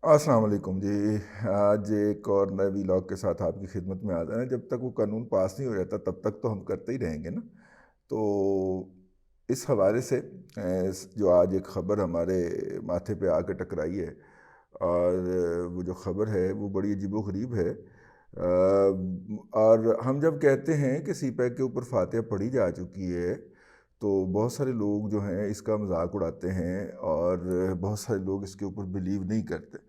अस्सलाम वालेकुम जी। आज एक और नए व्लॉग के साथ आपकी खिदमत में आ जाए। जब तक वो कानून पास नहीं हो जाता तब तक तो हम करते ही रहेंगे ना। तो इस हवाले से जो आज एक ख़बर हमारे माथे पे आके टकराई है, और वो जो ख़बर है वो बड़ी अजीबोगरीब है। और हम जब कहते हैं कि सी पैक के ऊपर फातिहा पढ़ी जा चुकी है, तो बहुत सारे लोग जो हैं इसका मजाक उड़ाते हैं, और बहुत सारे लोग इसके ऊपर बिलीव नहीं करते।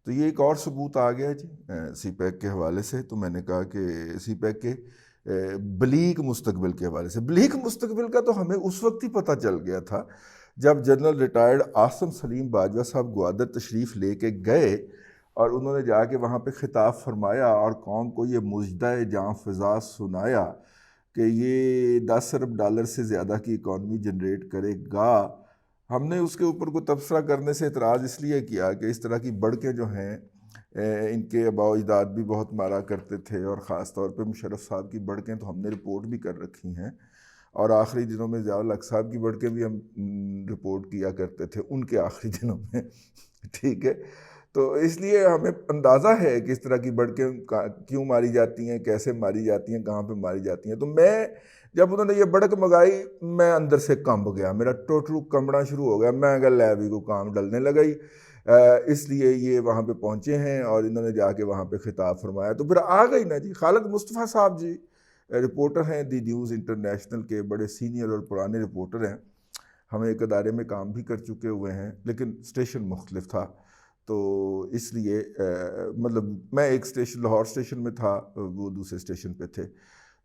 तो ये एक और सबूत आ गया जी सी पैक के हवाले से। तो मैंने कहा कि सी पैक के बलीक मुस्तकबिल के हवाले से, बलीक मुस्तकबिल का तो हमें उस वक्त ही पता चल गया था जब जनरल रिटायर्ड आसम सलीम बाजवा साहब ग्वादर तशरीफ़ लेके गए, और उन्होंने जाके वहाँ पे खिताब फरमाया और कौम को ये मुजदा जाँ फ़िज़ा सुनाया कि ये 10 अरब डॉलर से ज़्यादा की इकॉनमी जनरेट करेगा। हमने उसके ऊपर को तबसरा करने से एतराज़ इसलिए किया कि इस तरह की बढ़कें जो हैं इनके आबाओ अजदाद भी बहुत मारा करते थे, और ख़ास तौर पे मुशर्रफ साहब की बढ़कें तो हमने रिपोर्ट भी कर रखी हैं, और आखिरी दिनों में ज़ियाउल हक साहब की बढ़कें भी हम रिपोर्ट किया करते थे उनके आखिरी दिनों में। ठीक है। तो इसलिए हमें अंदाज़ा है कि इस तरह की बढ़कें क्यों मारी जाती हैं, कैसे मारी जाती हैं, कहाँ पे मारी जाती हैं। तो मैं जब उन्होंने ये बढ़क मंगाई, मैं अंदर से कंब गया, मेरा टोटरू कंबना शुरू हो गया। मैं कहा लै भी को काम डलने लगा ही। इसलिए ये वहाँ पे पहुँचे हैं और इन्होंने जाके वहाँ पे खिताब फरमाया। तो फिर आ गई ना जी खालिद मुस्तफ़ा साहब जी, रिपोर्टर हैं दी न्यूज़ इंटरनेशनल के, बड़े सीनियर और पुराने रिपोर्टर हैं। हम एक अदारे में काम भी कर चुके हुए हैं, लेकिन स्टेशन मुख्तलिफ था। तो इसलिए मतलब मैं एक स्टेशन लाहौर स्टेशन में था, वो दूसरे स्टेशन पे थे।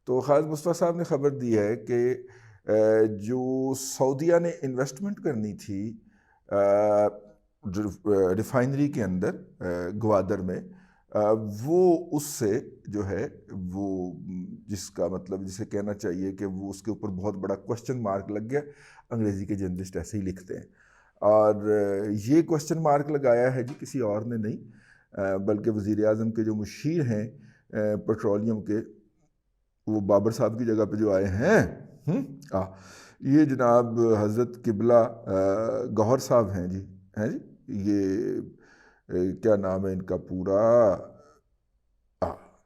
तो खालिद मुस्तफ़ा साहब ने ख़बर दी है कि जो सऊदीया ने इन्वेस्टमेंट करनी थी रिफाइनरी के अंदर ग्वादर में, वो उससे जो है वो जिसका मतलब जिसे कहना चाहिए कि वो उसके ऊपर बहुत बड़ा क्वेश्चन मार्क लग गया। अंग्रेज़ी के जर्नलिस्ट ऐसे ही लिखते हैं, और ये क्वेश्चन मार्क लगाया है जी किसी और ने नहीं, बल्कि वज़ीर आज़म के जो मुशीर हैं पेट्रोलियम के, वो बाबर साहब की जगह पे जो आए हैं, आ ये जनाब हज़रत किबला गौहर साहब हैं जी। हैं जी, ये क्या नाम है इनका पूरा,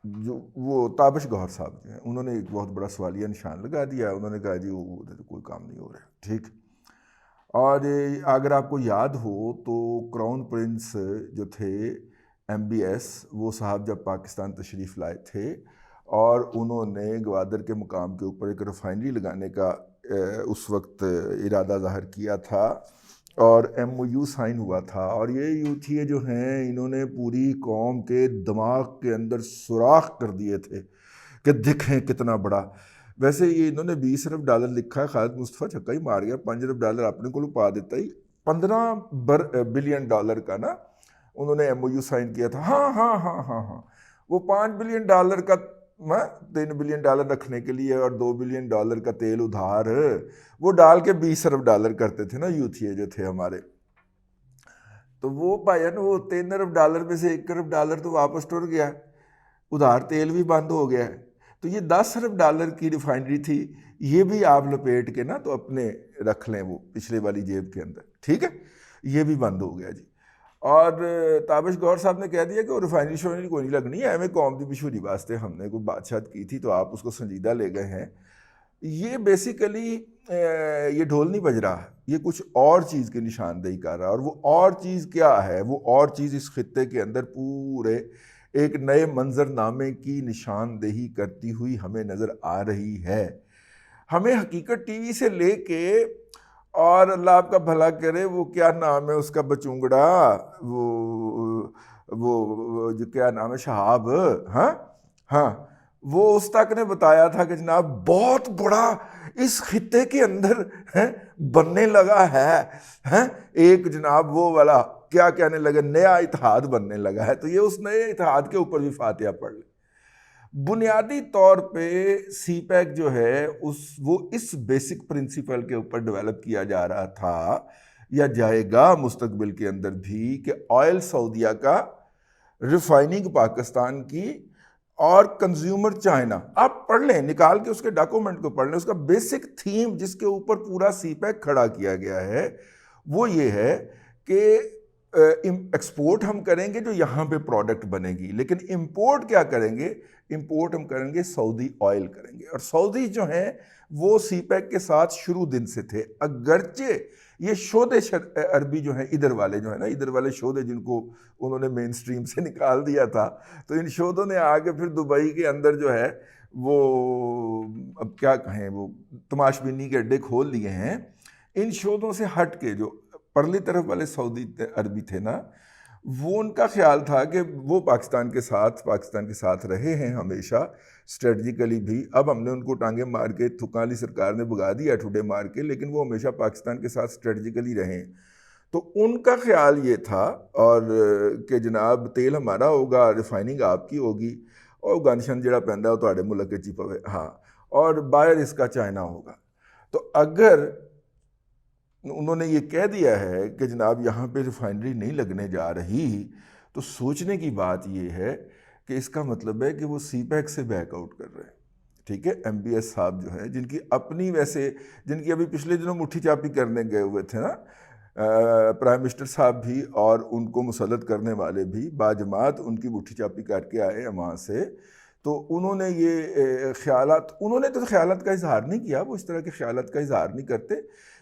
जो वो ताबिश गौहर साहब जो हैं, उन्होंने एक बहुत बड़ा सवालिया निशान लगा दिया। उन्होंने कहा जी वो उधर तो कोई काम नहीं हो रहा। ठीक। और अगर आपको याद हो तो क्राउन प्रिंस जो थे MBS, वो साहब जब पाकिस्तान तशरीफ़ लाए थे और उन्होंने ग्वादर के मुकाम के ऊपर एक रिफाइनरी लगाने का उस वक्त इरादा ज़ाहिर किया था, और MOU साइन हुआ था। और ये यूथिए जो हैं इन्होंने पूरी कौम के दिमाग के अंदर सुराख कर दिए थे कि दिखें कितना बड़ा। वैसे ये इन्होंने 20 अरब डॉलर लिखा है, खालिद मुस्तफ़ा छक्का ही मार गया, 5 अरब डॉलर अपने को पा देता ही। 15 बिलियन डॉलर का ना उन्होंने MOU साइन किया था। हाँ हाँ हाँ हाँ हाँ, वो 5 बिलियन डॉलर का 3 बिलियन डॉलर रखने के लिए और 2 बिलियन डॉलर का तेल उधार वो डाल के 20 अरब डॉलर करते थे ना यूथिए जो थे हमारे। तो वो भाईजान वो 3 अरब डॉलर में से 1 अरब डॉलर तो वापस टुर गया, उधार तेल भी बंद हो गया है। तो ये 10 अरब डॉलर की रिफाइनरी थी, ये भी आप लपेट के ना तो अपने रख लें वो पिछले वाली जेब के अंदर। ठीक है, ये भी बंद हो गया जी। और ताबिश गौर साहब ने कह दिया कि वो रिफाइनरी शिफाइनरी कोई नहीं लगनी है, हमें कौम की मशहूरी वास्ते हमने कोई बातशात की थी, तो आप उसको संजीदा ले गए हैं। ये बेसिकली ये ढोल नहीं बज रहा, ये कुछ और चीज़ की निशानदेही कर रहा है। और वो और चीज़ क्या है? वो और चीज़ इस खित्ते के अंदर पूरे एक नए मंजरनामे की निशानदेही करती हुई हमें नज़र आ रही है। हमें हकीकत टीवी से लेके, और अल्लाह आपका भला करे, वो क्या नाम है उसका बचूंगड़ा, वो जो क्या नाम है शहाब, हाँ हाँ, वो उस तक ने बताया था कि जनाब बहुत बड़ा इस खित्ते के अंदर है बनने लगा है एक जनाब वो वाला क्या कहने लगे, नया इतिहाद बनने लगा है। तो ये उस नए इतिहाद के ऊपर भी फातिहा पढ़ ले। बुनियादी तौर पे सी पैक जो है वो इस बेसिक प्रिंसिपल के ऊपर डेवलप किया जा रहा था या जाएगा मुस्तकबिल के अंदर भी कि ऑयल सऊदिया का, रिफाइनिंग पाकिस्तान की, और कंज्यूमर चाइना। आप पढ़ लें, निकाल के उसके डॉक्यूमेंट को पढ़ लें। उसका बेसिक थीम जिसके ऊपर पूरा सी पैक खड़ा किया गया है वो ये है कि एक्सपोर्ट हम करेंगे जो यहाँ पे प्रोडक्ट बनेगी, लेकिन इंपोर्ट क्या करेंगे? इंपोर्ट हम करेंगे सऊदी ऑयल करेंगे। और सऊदी जो हैं वो सीपैक के साथ शुरू दिन से थे, अगरचे ये शोधे अरबी जो हैं, इधर वाले जो है ना, इधर वाले शोधे जिनको उन्होंने मेन स्ट्रीम से निकाल दिया था, तो इन शोधों ने आके फिर दुबई के अंदर जो है वो अब क्या कहें, वो तमाशबीनी के अड्डे खोल दिए हैं। इन शोधों से हट के जो परली तरफ वाले सऊदी अरबी थे ना, वो उनका ख्याल था कि वो पाकिस्तान के साथ रहे हैं हमेशा, स्ट्रेटजिकली भी। अब हमने उनको टांगे मार के, थुकाली सरकार ने भगा दिया ठुडे मार के, लेकिन वो हमेशा पाकिस्तान के साथ स्ट्रेटजिकली रहे। तो उनका ख्याल ये था और कि जनाब तेल हमारा होगा, रिफाइनिंग आपकी होगी, और गनशन जड़ा पैंदा वो तुहाडे मुल्क च ही पवे, हाँ, और बायर इसका चाइना होगा। तो अगर उन्होंने ये कह दिया है कि जनाब यहाँ पे रिफाइनरी नहीं लगने जा रही, तो सोचने की बात ये है कि इसका मतलब है कि वो सीपैक से बैकआउट कर रहे हैं। ठीक है, MBS साहब जो हैं, जिनकी अपनी वैसे, जिनकी अभी पिछले दिनों मुट्ठी चापी करने गए हुए थे ना प्राइम मिनिस्टर साहब भी, और उनको मुसल्लत करने वाले भी बाजमात उनकी मुट्ठी चापी करके आए हैं वहाँ से। तो उन्होंने ये ख्यालात, उन्होंने तो ख्यालात का इजहार नहीं किया, वो इस तरह के ख्यालात का इजहार नहीं करते।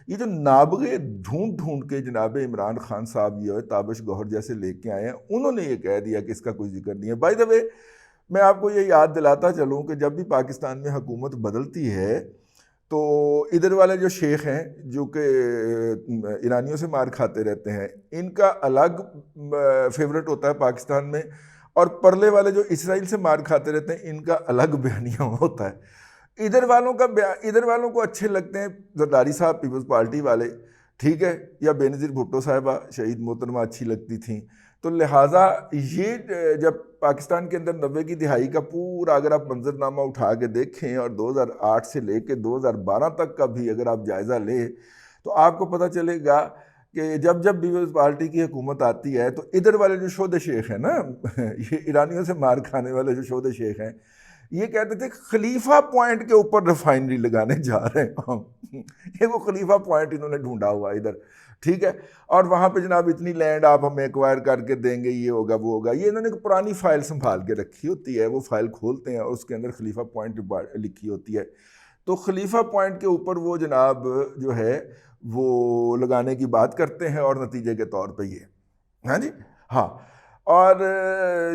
ये जो नाबगे ढूंढ के जनाब इमरान खान साहब ये ताबिश गौहर जैसे लेके आए हैं, उन्होंने ये कह दिया कि इसका कोई जिक्र नहीं है। बाय द वे, मैं आपको ये याद दिलाता चलूँ कि जब भी पाकिस्तान में हुकूमत बदलती है तो इधर वाले जो शेख हैं जो कि ईरानियों से मार खाते रहते हैं, इनका अलग फेवरेट होता है पाकिस्तान में, और परले वाले जो इसराइल से मार खाते रहते हैं, इनका अलग बयानिया होता है। इधर वालों को अच्छे लगते हैं जरदारी साहब पीपल्स पार्टी वाले, ठीक है, या बेनज़ीर भुट्टो साहिबा शहीद मोहतरमा अच्छी लगती थी। तो लिहाजा ये जब पाकिस्तान के अंदर 90 की दिहाई का पूरा अगर आप मंजरनामा उठा के देखें और 2008 से लेके 2012 तक का भी अगर आप जायज़ा लें, तो आपको पता चलेगा कि जब जब पीपल्स पार्टी की हुकूमत आती है तो इधर वाले जो शोधे शेख हैं ना ये ईरानियों से मार खाने वाले जो शोधे शेख हैं, ये कहते थे खलीफा पॉइंट के ऊपर रिफाइनरी लगाने जा रहे हैं हम। ये वो खलीफा पॉइंट इन्होंने ढूंढा हुआ इधर, ठीक है, और वहाँ पे जनाब इतनी लैंड आप हमें एक्वायर करके देंगे, ये होगा वो होगा। ये इन्होंने एक पुरानी फाइल संभाल के रखी होती है, वो फाइल खोलते हैं और उसके अंदर खलीफा पॉइंट लिखी होती है। तो खलीफा पॉइंट के ऊपर वो जनाब जो है वो लगाने की बात करते हैं, और नतीजे के तौर पे ये, हाँ जी, हाँ। और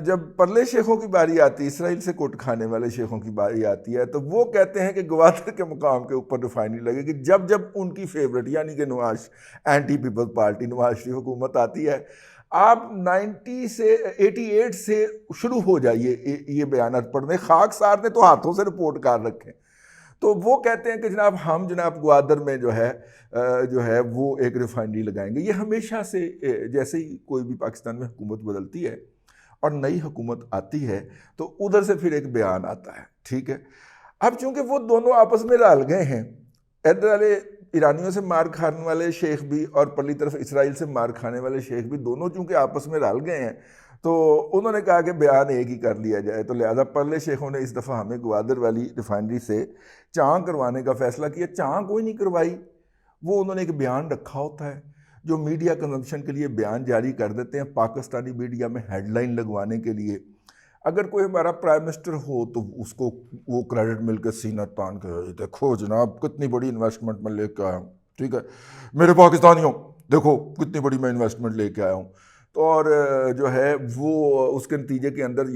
जब परले शेखों की बारी आती है, इसराइल से कोट खाने वाले शेखों की बारी आती है, तो वो कहते हैं कि गवादर के मुकाम के ऊपर रिफाइनरी लगेगी जब जब उनकी फेवरेट यानी कि Nawaz anti people's party Nawaz Sharif हुकूमत आती है। आप 88 से शुरू हो जाइए ये बयान पढ़ने, खाकसार ने तो हाथों से रिपोर्ट कर रखे। तो वो कहते हैं कि जनाब हम जनाब ग्वादर में जो है वो एक रिफाइनरी लगाएंगे। ये हमेशा से जैसे ही कोई भी पाकिस्तान में हुकूमत बदलती है और नई हुकूमत आती है तो उधर से फिर एक बयान आता है, ठीक है। अब चूंकि वो दोनों आपस में रल गए हैं, इधर वाले ईरानियों से मार खाने वाले शेख भी और परली तरफ इसराइल से मार खाने वाले शेख भी, दोनों चूंकि आपस में रल गए हैं, तो उन्होंने कहा कि बयान एक ही कर लिया जाए। तो लिहाजा परले शेखों ने इस दफ़ा हमें ग्वादर वाली रिफाइनरी से चाँ करवाने का फ़ैसला किया। चाँ कोई नहीं करवाई, वो उन्होंने एक बयान रखा होता है जो मीडिया कंजम्पशन के लिए बयान जारी कर देते हैं, पाकिस्तानी मीडिया में हेडलाइन लगवाने के लिए। अगर कोई हमारा प्राइम मिनिस्टर हो तो उसको वो क्रेडिट मिल के सीना तान के, देखो जनाब कितनी बड़ी इन्वेस्टमेंट मैं लेके आया हूँ, ठीक है, मेरे पाकिस्तानियों देखो कितनी बड़ी मैं इन्वेस्टमेंट लेके आया हूँ। तो और जो है वो उसके नतीजे के अंदर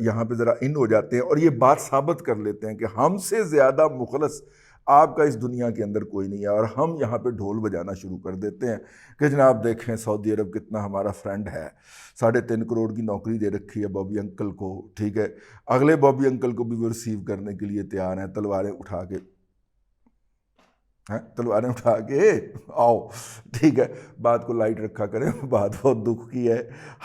यहाँ पे ज़रा इन हो जाते हैं और ये बात साबित कर लेते हैं कि हमसे ज़्यादा मुखलस आपका इस दुनिया के अंदर कोई नहीं है, और हम यहाँ पे ढोल बजाना शुरू कर देते हैं कि जनाब देखें सऊदी अरब कितना हमारा फ्रेंड है, 3.5 करोड़ की नौकरी दे रखी है बॉबी अंकल को, ठीक है, अगले बॉबी अंकल को भी वो रिसीव करने के लिए तैयार हैं, तलवारें उठा के आओ, ठीक है। बात को लाइट रखा करें, बात बहुत दुख की है,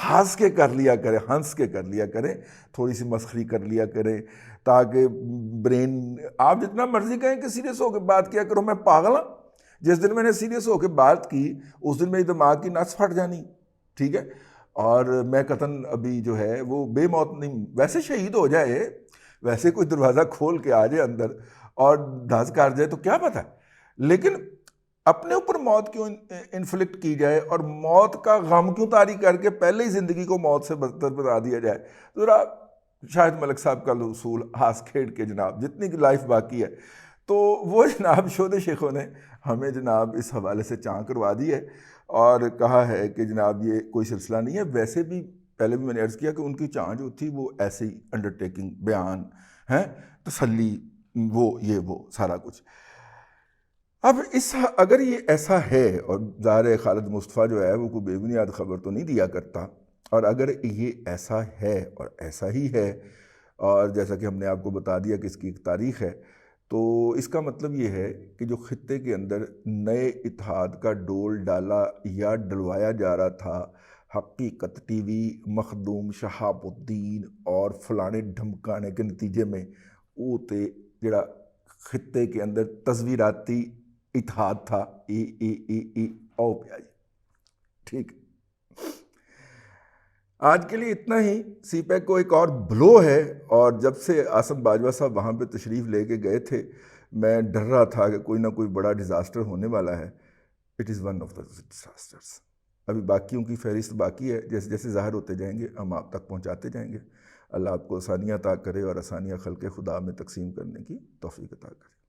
हंस के कर लिया करें, हंस के कर लिया करें, थोड़ी सी मस्खरी कर लिया करें, ताकि ब्रेन, आप जितना मर्जी कहें कि सीरियस होकर बात किया करो, मैं पागल हूँ, जिस दिन मैंने सीरियस होकर बात की उस दिन मेरी दिमाग की नस फट जानी, ठीक है। और मैं कतन अभी जो है वो बेमौत नहीं, वैसे शहीद हो जाए, वैसे कोई दरवाज़ा खोल के आ जाए अंदर और धस कर जाए तो क्या पता है, लेकिन अपने ऊपर मौत क्यों इन्फ्लिक्ट की जाए और मौत का गम क्यों तारी करके पहले ही ज़िंदगी को मौत से बदतर बना दिया जाए। तो ज़रा शाहिद मलिक साहब का उसूल हाथ खेड़ के जनाब जितनी की लाइफ बाकी है, तो वो जनाब शोध शेखों ने हमें जनाब इस हवाले से चाँ करवा दी है और कहा है कि जनाब ये कोई सिलसिला नहीं है। वैसे भी पहले भी मैंने अर्ज़ किया कि उनकी चाँ जो थी वो ऐसे ही अंडरटेकिंग बयान हैं, तसल्ली, वो ये वो सारा कुछ। अब इस अगर ये ऐसा है और ज़ाहिर है खालिद मुस्तफ़ा जो है वो कोई बेबुनियाद ख़बर तो नहीं दिया करता, और अगर ये ऐसा है और ऐसा ही है और जैसा कि हमने आपको बता दिया कि इसकी एक तारीख़ है, तो इसका मतलब ये है कि जो ख़ित्ते के अंदर नए इत्तेहाद का डोल डाला या डलवाया जा रहा था, हकीकत टीवी, मखदूम, शहाबुद्दीन और फलाने ढमकाने के नतीजे में वो ते जड़ा ख़ित्ते के अंदर तस्वीराती इत्तेहाद था, ई ओ पिया जी। ठीक, आज के लिए इतना ही। सीपैक को एक और ब्लो है, और जब से आसम बाजवा साहब वहाँ पे तशरीफ़ लेके गए थे, मैं डर रहा था कि कोई ना कोई बड़ा डिज़ास्टर होने वाला है। It is one of the disasters. अभी बाकियों की फहरिस्त बाकी है, जैसे जैसे ज़ाहिर होते जाएंगे हम आप तक पहुँचाते जाएंगे। अल्लाह आपको आसानियाँ अता करे और आसानियाँ खल्क़े खुदा में तकसीम करने की तौफ़ीक़ अता करे।